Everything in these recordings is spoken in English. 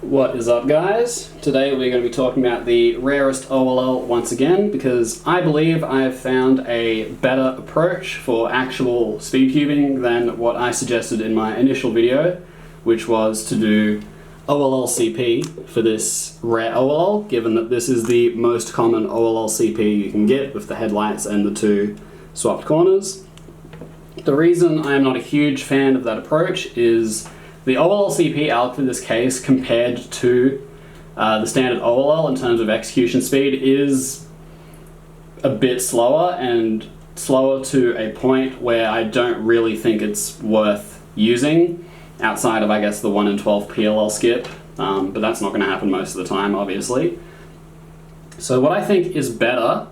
What is up, guys? Today we're going to be talking about the Rarest OLL once again, because I believe I have found a better approach for actual speedcubing than what I suggested in my initial video, which was to do OLLCP for this rare OLL, given that this is the most common OLLCP you can get with the headlights and the two swapped corners. The reason I am not a huge fan of that approach is the OLLCP alg for this case, compared to the standard OLL in terms of execution speed, is a bit slower, and slower to a point where I don't really think it's worth using, outside of, I guess, the 1 in 12 PLL skip, but that's not going to happen most of the time, obviously. So what I think is better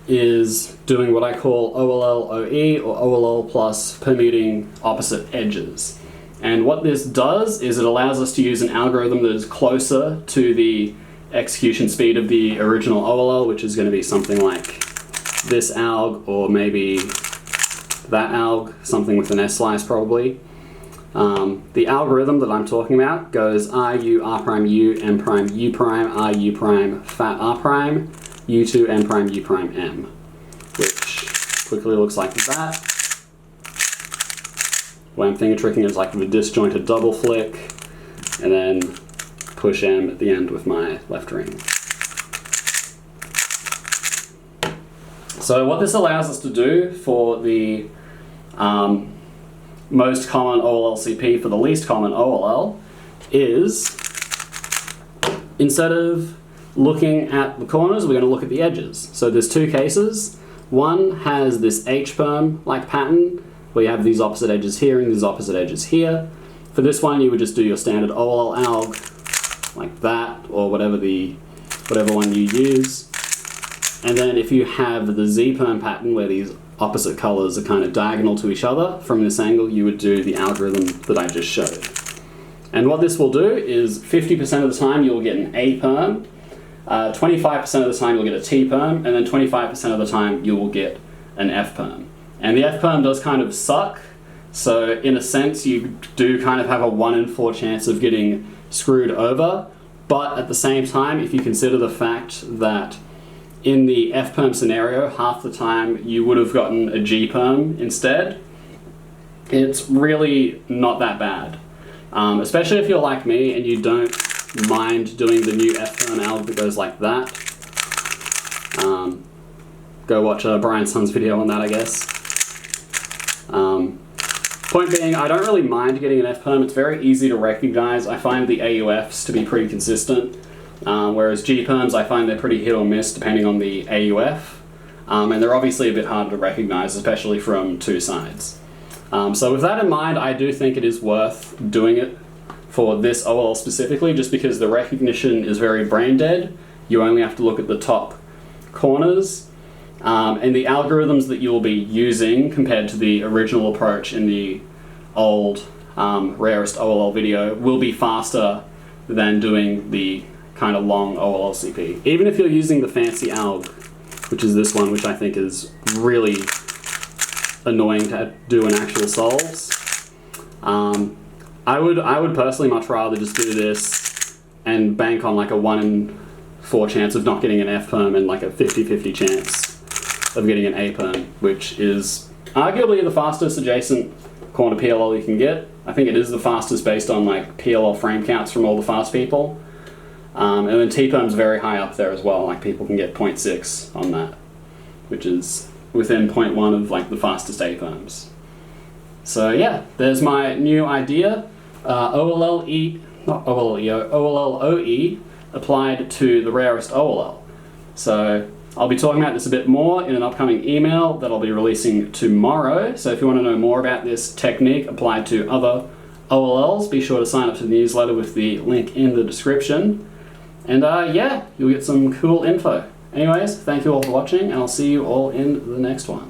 is doing what I call OLL-OE, or OLL plus permuting opposite edges. And what this does is it allows us to use an algorithm that is closer to the execution speed of the original OLL, which is going to be something like this alg, or maybe that alg, something with an S-slice probably. The algorithm that I'm talking about goes R, U, R prime, U, M prime, U prime, R, U prime, fat R prime, U2, M prime, U prime, M, which quickly looks like that. What I'm finger tricking is like the disjointed double flick, and then push M at the end with my left ring. So what this allows us to do for the most common OLLCP for the least common OLL is, instead of looking at the corners, we're going to look at the edges. So there's two cases. One has this H-perm like pattern, where you have these opposite edges here and these opposite edges here. For this one, you would just do your standard OLL alg, like that, or whatever one you use. And then if you have the Z-perm pattern, where these opposite colors are kind of diagonal to each other from this angle, you would do the algorithm that I just showed. And what this will do is 50% of the time you'll get an A-perm, 25% of the time you'll get a T-perm, and then 25% of the time you will get an F-perm. And the F-perm does kind of suck, so in a sense you do kind of have a 1 in 4 chance of getting screwed over, but at the same time, if you consider the fact that in the F-perm scenario, half the time you would have gotten a G-perm instead, it's really not that bad. Especially if you're like me and you don't mind doing the new F-perm alg that goes like that. Go watch Brian Sun's video on that, I guess. Point being, I don't really mind getting an F-perm. It's very easy to recognize. I find the AUFs to be pretty consistent, whereas G-perms, I find they're pretty hit or miss depending on the AUF, and they're obviously a bit harder to recognize, especially from two sides. So with that in mind, I do think it is worth doing it for this OLL specifically, just because the recognition is very brain dead. You only have to look at the top corners. And the algorithms that you'll be using compared to the original approach in the old Rarest OLL video will be faster than doing the kind of long OLLCP. Even if you're using the fancy alg, which is this one, which I think is really annoying to do in actual solves. I would personally much rather just do this and bank on like a 1 in 4 chance of not getting an F-perm and like a 50-50 chance of getting an A-perm, which is arguably the fastest adjacent corner PLL you can get. I think it is the fastest based on like PLL frame counts from all the fast people. And then T-perm's very high up there as well, like people can get 0.6 on that, which is within 0.1 of like the fastest A-perms. So yeah, there's my new idea. OLLOE applied to the Rarest OLL. So I'll be talking about this a bit more in an upcoming email that I'll be releasing tomorrow. So if you want to know more about this technique applied to other OLLs, be sure to sign up to the newsletter with the link in the description. And yeah, you'll get some cool info. Anyways, thank you all for watching, and I'll see you all in the next one.